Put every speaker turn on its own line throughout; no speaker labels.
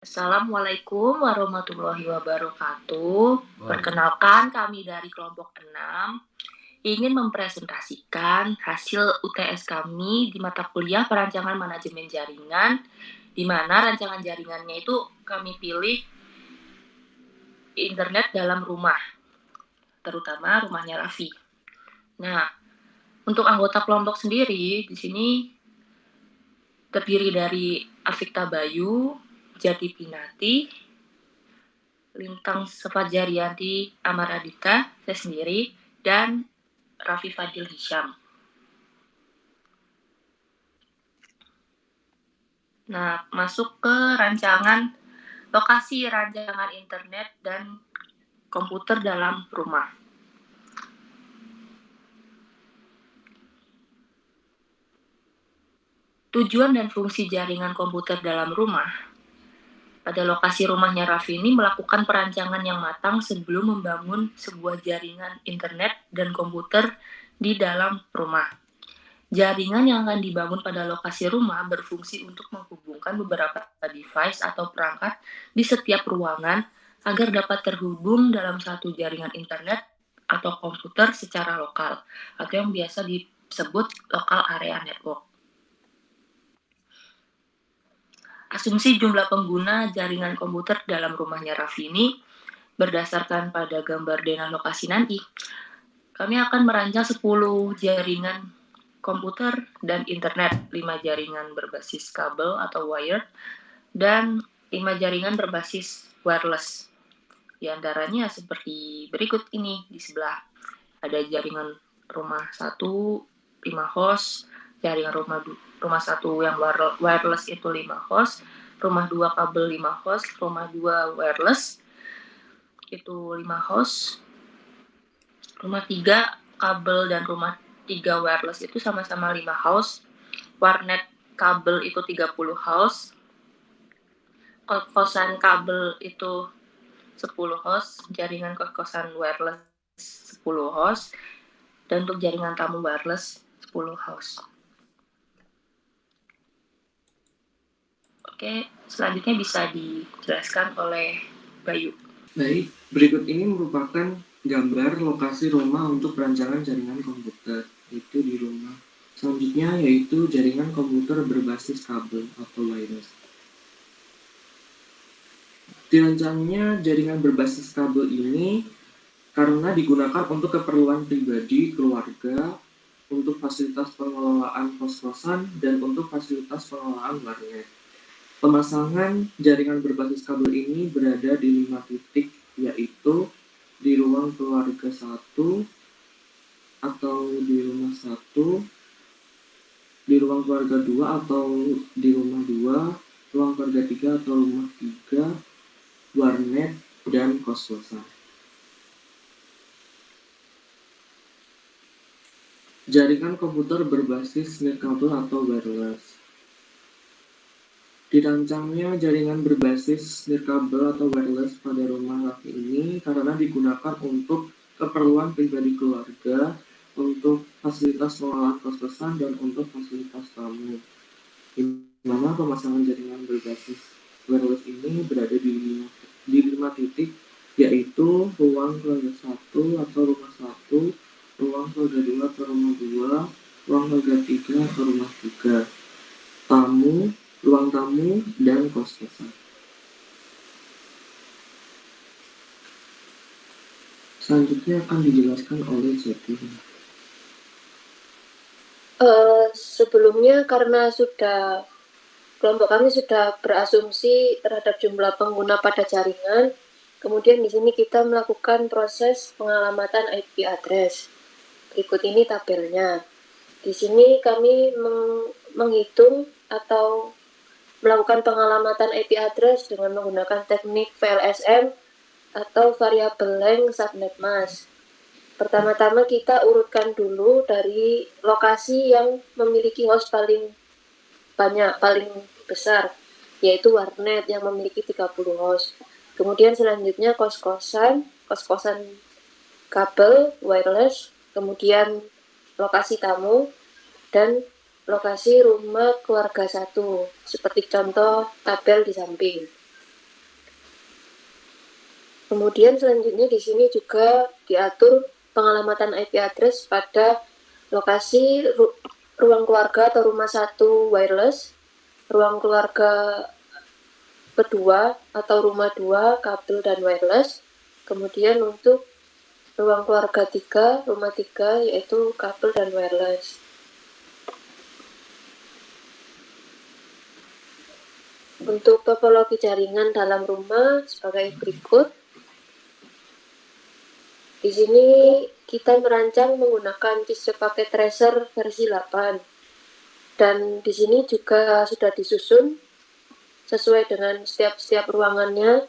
Assalamualaikum warahmatullahi wabarakatuh. Perkenalkan kami dari kelompok 6 ingin mempresentasikan hasil UTS kami di mata kuliah perancangan manajemen jaringan, di mana rancangan jaringannya itu kami pilih internet dalam rumah, terutama rumahnya Raffi. Nah, untuk anggota kelompok sendiri di sini terdiri dari Afikta Bayu, Jati Pinati, Lintang Sefajarianti Amaradita, saya sendiri, dan Raffi Fadil Hisham. Nah, masuk ke lokasi rancangan internet dan komputer dalam rumah. Tujuan dan fungsi jaringan komputer dalam rumah. Pada lokasi rumahnya Raffi ini melakukan perancangan yang matang sebelum membangun sebuah jaringan internet dan komputer di dalam rumah. Jaringan yang akan dibangun pada lokasi rumah berfungsi untuk menghubungkan beberapa device atau perangkat di setiap ruangan agar dapat terhubung dalam satu jaringan internet atau komputer secara lokal, atau yang biasa disebut local area network. Asumsi jumlah pengguna jaringan komputer dalam rumahnya Raffi ini berdasarkan pada gambar dengan lokasi nanti. Kami akan merancang 10 jaringan komputer dan internet, 5 jaringan berbasis kabel atau wire, dan 5 jaringan berbasis wireless. Di antaranya seperti berikut ini di sebelah. Ada jaringan rumah 1, 5 host, jaringan rumah 1 yang wireless itu 5 host, rumah 2 kabel 5 host, rumah 2 wireless itu 5 host, rumah 3 kabel dan rumah 3 wireless itu sama-sama 5 host, warnet kabel itu 30 host, kos-kosan kabel itu 10 host, jaringan kos-kosan wireless 10 host, dan untuk jaringan tamu wireless 10 host. Oke, selanjutnya bisa dijelaskan oleh Bayu.
Baik, berikut ini merupakan gambar lokasi rumah untuk perancangan jaringan komputer, itu di rumah. Selanjutnya yaitu jaringan komputer berbasis kabel atau wireless. Dirancangnya jaringan berbasis kabel ini karena digunakan untuk keperluan pribadi, keluarga, untuk fasilitas pengelolaan kos-kosan, dan untuk fasilitas pengelolaan warnet. Pemasangan jaringan berbasis kabel ini berada di 5 titik, yaitu di ruang keluarga 1 atau di rumah 1, di ruang keluarga 2 atau di rumah 2, ruang keluarga 3 atau rumah 3, warnet, dan kos-kosan. Jaringan komputer berbasis nirkabel atau wireless. Dirancangnya jaringan berbasis nirkabel atau wireless pada rumah Raffi ini karena digunakan untuk keperluan pribadi keluarga, untuk fasilitas pengelolaan kos-kosan, dan untuk fasilitas tamu. Di mana pemasangan jaringan berbasis wireless ini berada di 5 titik, yaitu ruang keluarga 1 atau rumah 1, ruang keluarga 2 atau rumah 2, ruang keluarga 3 atau rumah 3, tamu, ruang tamu, dan kos-kosan. Selanjutnya akan dijelaskan oleh Jati.
Sebelumnya karena kelompok kami sudah berasumsi terhadap jumlah pengguna pada jaringan, kemudian di sini kita melakukan proses pengalamatan IP address. Berikut ini tabelnya. Di sini kami menghitung atau melakukan pengalamatan IP address dengan menggunakan teknik VLSM atau variable length subnet mask. Pertama-tama kita urutkan dulu dari lokasi yang memiliki host paling banyak, paling besar, yaitu warnet yang memiliki 30 host. Kemudian selanjutnya kos-kosan kabel, wireless, kemudian lokasi tamu, dan lokasi rumah keluarga 1, seperti contoh tabel di samping. Kemudian selanjutnya di sini juga diatur pengalamatan IP address pada lokasi ruang keluarga atau rumah 1 wireless, ruang keluarga kedua atau rumah 2 kabel dan wireless. Kemudian untuk ruang keluarga 3, rumah 3 yaitu kabel dan wireless. Untuk topologi jaringan dalam rumah sebagai berikut. Di sini kita merancang menggunakan Cisco Packet Tracer versi 8. Dan di sini juga sudah disusun sesuai dengan setiap ruangannya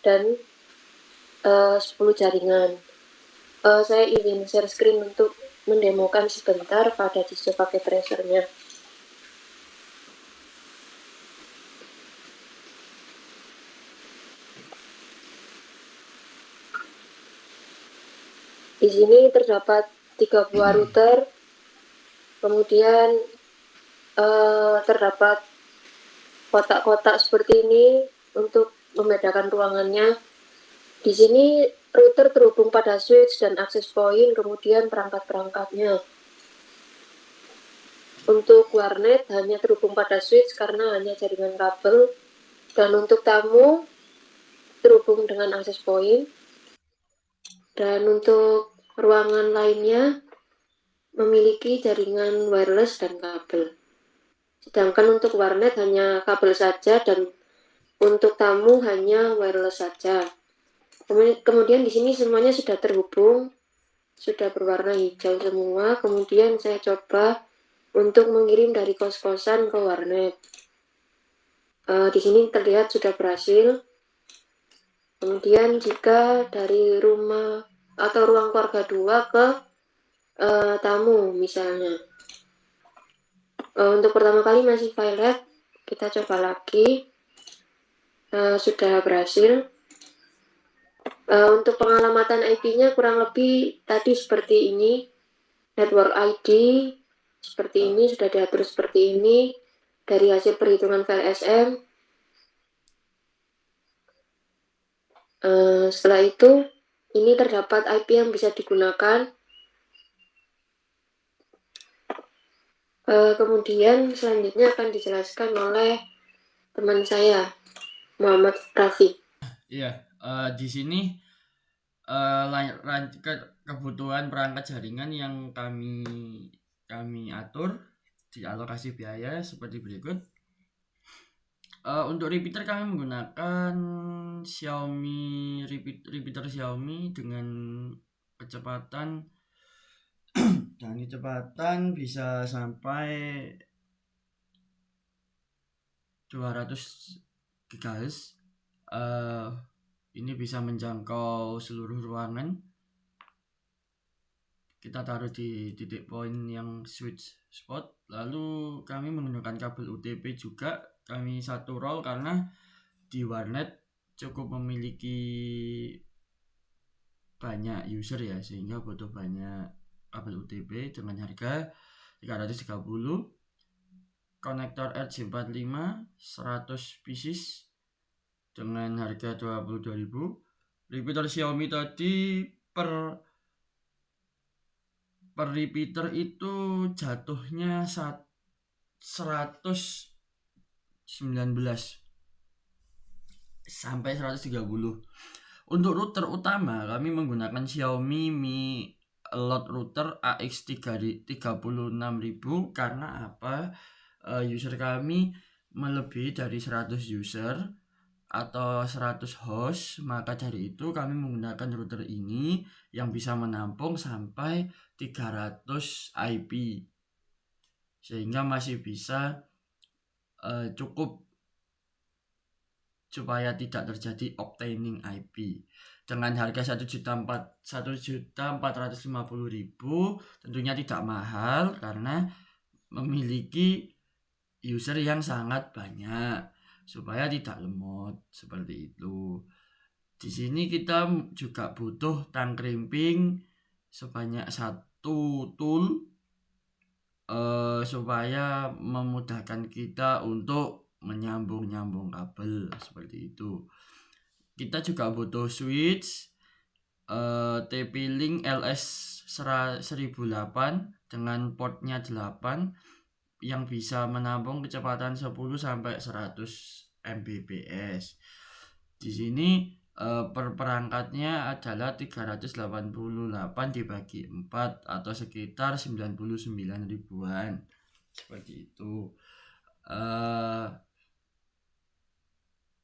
dan 10 jaringan. Saya ingin share screen untuk mendemokan sebentar pada Cisco Packet Tracer-nya. Di sini terdapat 3 buah router, kemudian terdapat kotak-kotak seperti ini untuk membedakan ruangannya. Di sini router terhubung pada switch dan access point, kemudian perangkat-perangkatnya. Untuk warnet hanya terhubung pada switch karena hanya jaringan kabel, dan untuk tamu terhubung dengan access point. Dan untuk ruangan lainnya memiliki jaringan wireless dan kabel. Sedangkan untuk warnet hanya kabel saja dan untuk tamu hanya wireless saja. Kemudian di sini semuanya sudah terhubung, sudah berwarna hijau semua. Kemudian saya coba untuk mengirim dari kos-kosan ke warnet. Di sini terlihat sudah berhasil. Kemudian jika dari rumah atau ruang keluarga 2 ke tamu misalnya. Untuk pertama kali masih violet, kita coba lagi. Sudah berhasil. Untuk pengalamatan IP-nya kurang lebih tadi seperti ini. Network ID seperti ini, sudah diatur seperti ini dari hasil perhitungan file SM. Setelah itu, ini terdapat IP yang bisa digunakan. Kemudian selanjutnya akan dijelaskan oleh teman saya, Muhammad Rafi.
Iya, di sini kebutuhan perangkat jaringan yang kami atur di alokasi biaya seperti berikut. Untuk repeater kami menggunakan Xiaomi repeater Xiaomi dengan kecepatan bisa sampai 200 GHz. Ini bisa menjangkau seluruh ruangan. Kita taruh di titik poin yang switch spot. Lalu kami menggunakan kabel UTP juga. Kami satu roll karena di warnet cukup memiliki banyak user ya, sehingga butuh banyak kabel UTP dengan harga 330. Konektor RJ45 100 pieces dengan harga 22.000. Repeater Xiaomi tadi per repeater itu jatuhnya 119 sampai 130. Untuk router utama kami menggunakan Xiaomi Mi Lot Router AX36000 karena apa? User kami melebihi dari 100 user atau 100 host, maka dari itu kami menggunakan router ini yang bisa menampung sampai 300 IP, sehingga masih bisa cukup supaya tidak terjadi obtaining IP. Dengan harga 1.450.000 tentunya tidak mahal karena memiliki user yang sangat banyak supaya tidak lemot seperti itu. Di sini kita juga butuh tang crimping sebanyak 1 tool supaya memudahkan kita untuk menyambung kabel seperti itu. kita juga butuh switch TP-Link LS 1008 dengan portnya 8 yang bisa menampung kecepatan 10 sampai 100 Mbps. Di sini per perangkatnya adalah 388 dibagi 4 atau sekitar 99 ribuan. Seperti itu.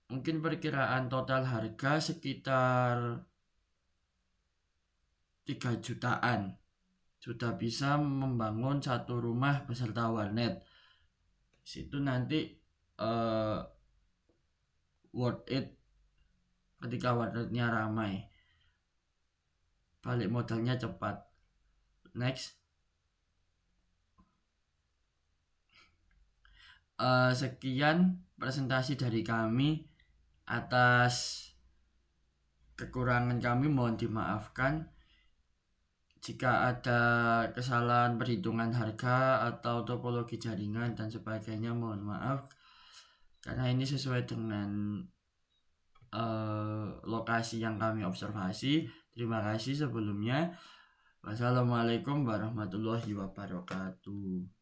Mungkin perkiraan total harga sekitar 3 jutaan. Sudah bisa membangun satu rumah beserta warnet. Situ nanti worth it ketika warnetnya ramai. Balik modalnya cepat. Next. Sekian presentasi dari kami. Atas kekurangan kami mohon dimaafkan. Jika ada kesalahan perhitungan harga atau topologi jaringan dan sebagainya mohon maaf, karena ini sesuai dengan lokasi yang kami observasi. Terima kasih sebelumnya. Wassalamualaikum warahmatullahi wabarakatuh.